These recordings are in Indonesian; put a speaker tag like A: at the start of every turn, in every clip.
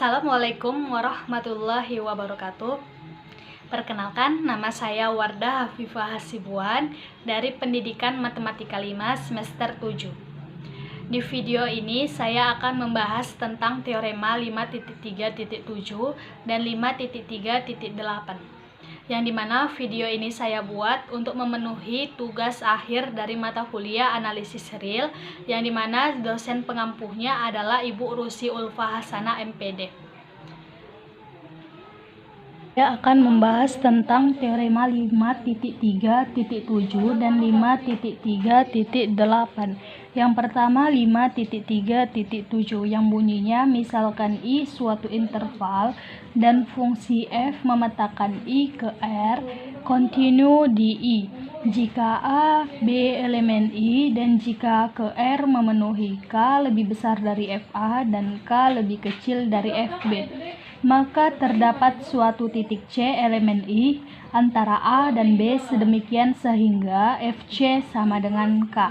A: Assalamualaikum warahmatullahi wabarakatuh. Perkenalkan, nama saya Wardah Hafifah Hasibuan dari Pendidikan Matematika 5 semester 7. Di video ini saya akan membahas tentang teorema 5.3.7 dan 5.3.8, yang dimana video ini saya buat untuk memenuhi tugas akhir dari mata kuliah analisis real, yang dimana dosen pengampuhnya adalah Ibu Rusi Ulfa Hasanah MPD. Saya akan membahas tentang teorema 5.3.7 dan 5.3.8. Yang pertama 5.3.7 yang bunyinya misalkan I suatu interval dan fungsi f memetakan I ke R kontinu di I jika A, B elemen I dan jika ke R memenuhi K lebih besar dari FA dan K lebih kecil dari FB. Maka terdapat suatu titik C elemen I antara A dan B sedemikian sehingga FC sama dengan K.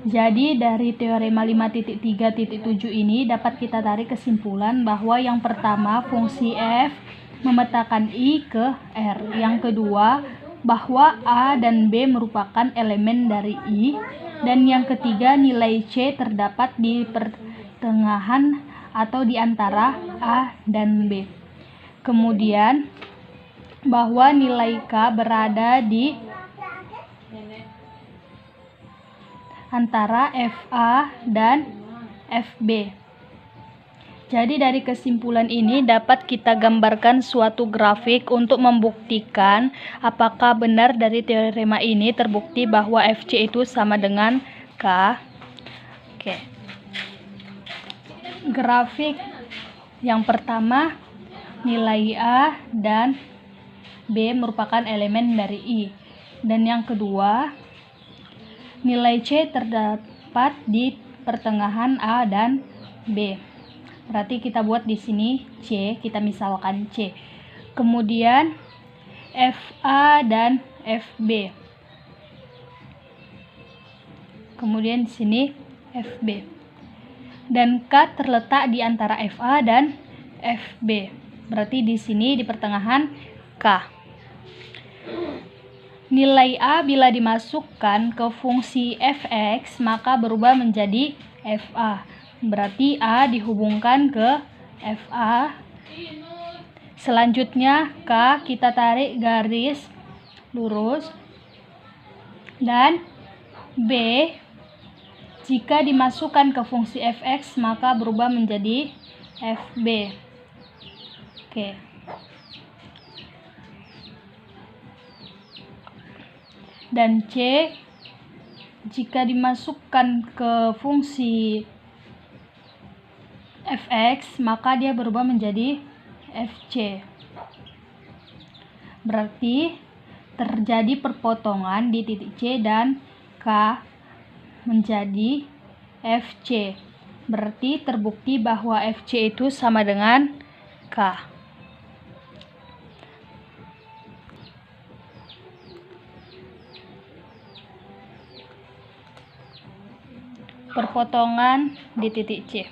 A: Jadi dari teorema 5.3.7 ini dapat kita tarik kesimpulan bahwa yang pertama fungsi f memetakan I ke R. Yang kedua bahwa A dan B merupakan elemen dari I. Dan yang ketiga nilai C terdapat di pertengahan atau di antara A dan B. Kemudian bahwa nilai K berada di antara FA dan FB. Jadi dari kesimpulan ini dapat kita gambarkan suatu grafik untuk membuktikan apakah benar dari teorema ini terbukti bahwa FC itu sama dengan K. Oke. Grafik yang pertama nilai A dan B merupakan elemen dari I, dan yang kedua nilai C terdapat di pertengahan A dan B. Berarti kita buat di sini C, kita misalkan C. Kemudian FA dan FB. Kemudian di sini FB. Dan K terletak di antara FA dan FB. Berarti di sini di pertengahan K. Nilai A bila dimasukkan ke fungsi fx maka berubah menjadi FA. Berarti A dihubungkan ke FA. Selanjutnya K kita tarik garis lurus. Dan B jika dimasukkan ke fungsi fx maka berubah menjadi FB. Oke. Dan C jika dimasukkan ke fungsi fx maka dia berubah menjadi FC. Berarti terjadi perpotongan di titik C dan K menjadi FC. Berarti terbukti bahwa FC itu sama dengan K. Perpotongan di titik C.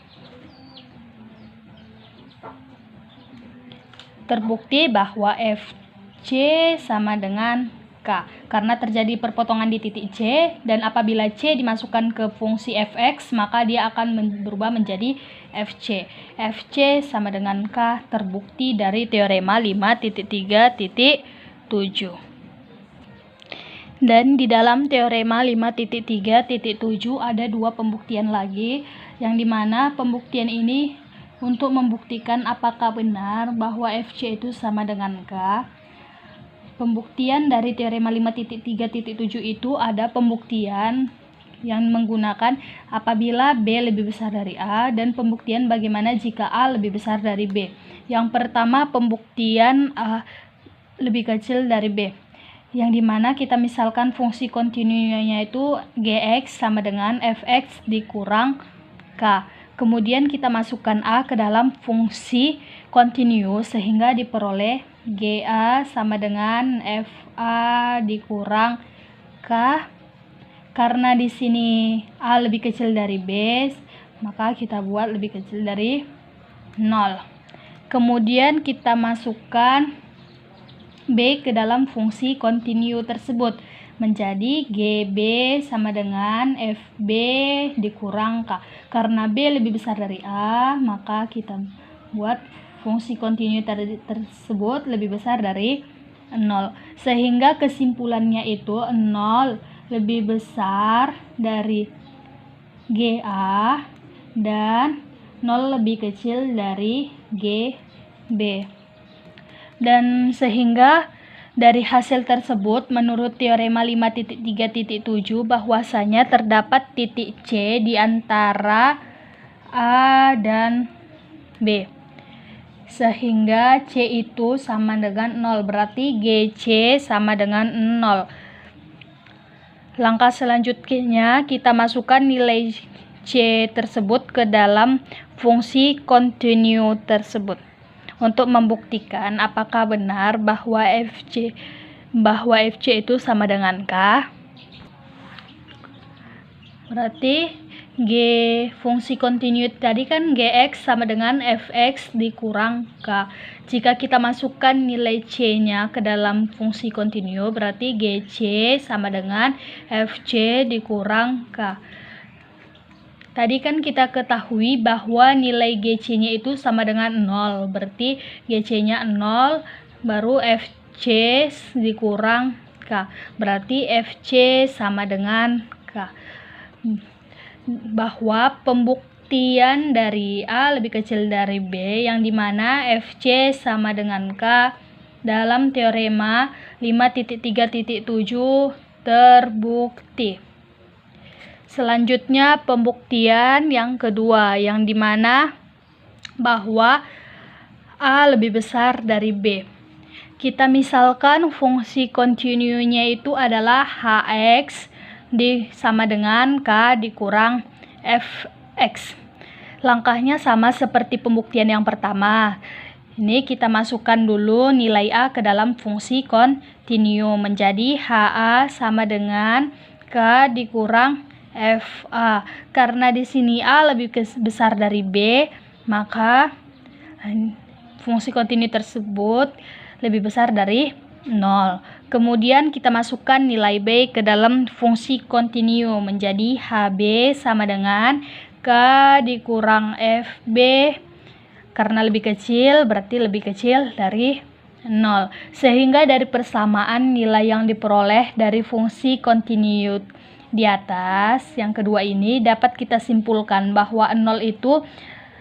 A: Terbukti bahwa FC sama dengan K karena terjadi perpotongan di titik C, dan apabila C dimasukkan ke fungsi fx maka dia akan berubah menjadi FC. FC sama dengan K terbukti dari teorema 5.3.7. Dan di dalam teorema 5.3.7 ada dua pembuktian lagi, yang dimana pembuktian ini untuk membuktikan apakah benar bahwa FC itu sama dengan K. Pembuktian dari teorema 5.3.7 itu ada pembuktian yang menggunakan apabila B lebih besar dari A, dan pembuktian bagaimana jika A lebih besar dari B. Yang pertama pembuktian A lebih kecil dari B, yang dimana kita misalkan fungsi kontinunya itu Gx sama dengan Fx dikurang K. Kemudian kita masukkan A ke dalam fungsi kontinu sehingga diperoleh GA sama dengan FA dikurang K. Karena di sini A lebih kecil dari B, maka kita buat lebih kecil dari 0. Kemudian kita masukkan B ke dalam fungsi kontinu tersebut, menjadi GB sama dengan FB dikurang K. Karena B lebih besar dari A, maka kita buat fungsi kontinu tersebut lebih besar dari 0. Sehingga kesimpulannya itu 0 lebih besar dari GA dan 0 lebih kecil dari GB. Dan sehingga dari hasil tersebut, menurut teorema 5.3.7 bahwasanya terdapat titik C di antara A dan B. Sehingga C itu sama dengan 0, berarti GC sama dengan 0. Langkah selanjutnya kita masukkan nilai C tersebut ke dalam fungsi kontinu tersebut untuk membuktikan apakah benar bahwa FC itu sama dengan K. Berarti fungsi kontinu tadi kan Gx sama dengan Fx dikurang K. Jika kita masukkan nilai C-nya ke dalam fungsi kontinu, berarti Gc sama dengan Fc dikurang K. Tadi kan kita ketahui bahwa nilai Gc-nya itu sama dengan 0. Berarti Gc-nya 0, baru Fc dikurang K. Berarti Fc sama dengan K. Bahwa pembuktian dari A lebih kecil dari B, yang dimana Fc sama dengan K dalam teorema 5.3.7 terbukti. Selanjutnya pembuktian yang kedua, yang dimana bahwa A lebih besar dari B. Kita misalkan fungsi kontinunya itu adalah Hx sama dengan K dikurang Fx. Langkahnya sama seperti pembuktian yang pertama. Ini kita masukkan dulu nilai A ke dalam fungsi kontinu, menjadi HA sama dengan K dikurang FA. Karena di sini A lebih besar dari B, maka fungsi kontinu tersebut lebih besar dari 0. Kemudian kita masukkan nilai B ke dalam fungsi kontinu, menjadi HB sama dengan K dikurang FB. Karena lebih kecil, berarti lebih kecil dari 0. Sehingga dari persamaan nilai yang diperoleh dari fungsi kontinu di atas, yang kedua ini, dapat kita simpulkan bahwa 0 itu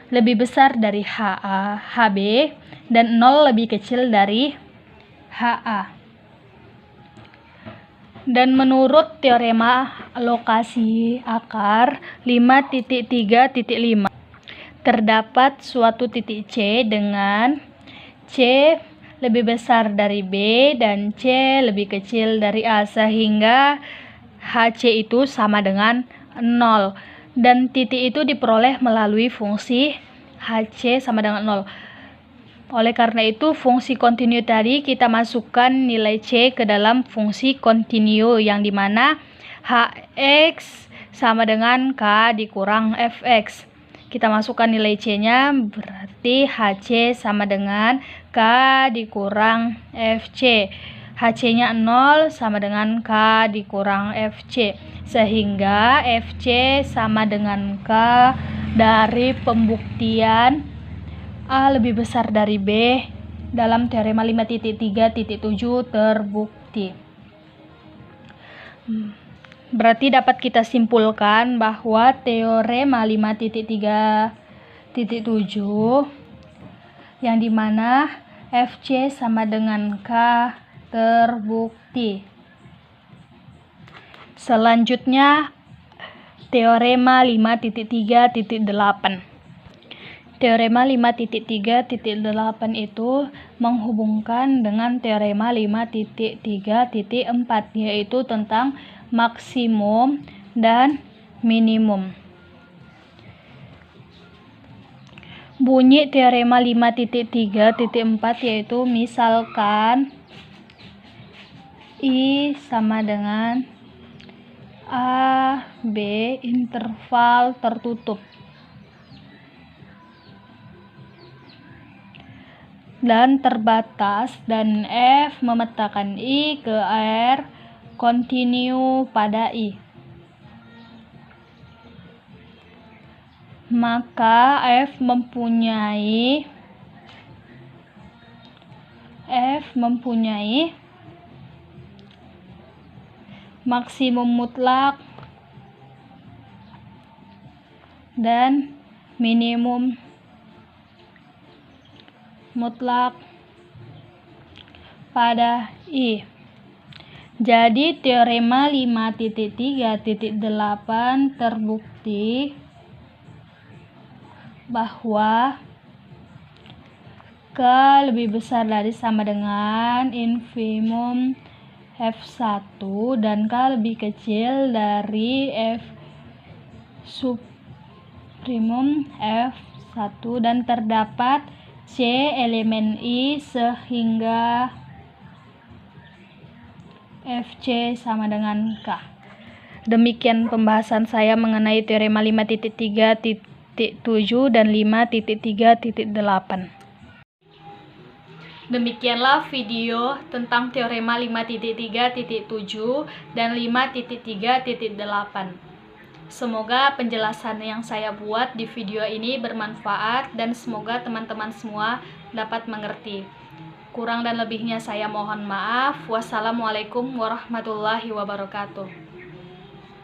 A: lebih besar dari HB dan 0 lebih kecil dari HA. Dan menurut teorema alokasi akar 5.3.5, terdapat suatu titik C dengan C lebih besar dari B dan C lebih kecil dari A, sehingga HC itu sama dengan 0. Dan titik itu diperoleh melalui fungsi HC sama dengan 0. Oleh karena itu, fungsi kontinu tadi kita masukkan nilai C ke dalam fungsi kontinu, yang dimana Hx sama dengan K dikurang Fx. Kita masukkan nilai C-nya, berarti Hc sama dengan K dikurang Fc. Hc-nya 0 sama dengan K dikurang Fc. Sehingga Fc sama dengan K dari pembuktian A lebih besar dari B dalam teorema 5.3.7 terbukti. Berarti dapat kita simpulkan bahwa teorema 5.3.7 yang dimana Fc sama dengan K terbukti. Selanjutnya teorema 5.3.8. Teorema 5.3.8 itu menghubungkan dengan teorema 5.3.4, yaitu tentang maksimum dan minimum. Bunyi teorema 5.3.4 yaitu misalkan I sama dengan A, B interval tertutup. dan terbatas, dan F memetakan I ke R kontinu pada I. Maka F mempunyai maksimum mutlak dan minimum mutlak pada I. Jadi teorema 5.3.8 terbukti bahwa K lebih besar dari sama dengan infimum F1 dan K lebih kecil dari F supremum F1 dan terdapat C elemen I sehingga Fc sama dengan K. Demikian pembahasan saya mengenai teorema 5.3.7 dan 5.3.8. Demikianlah video tentang teorema 5.3.7 dan 5.3.8. Semoga penjelasan yang saya buat di video ini bermanfaat dan semoga teman-teman semua dapat mengerti. Kurang dan lebihnya saya mohon maaf. Wassalamualaikum warahmatullahi wabarakatuh.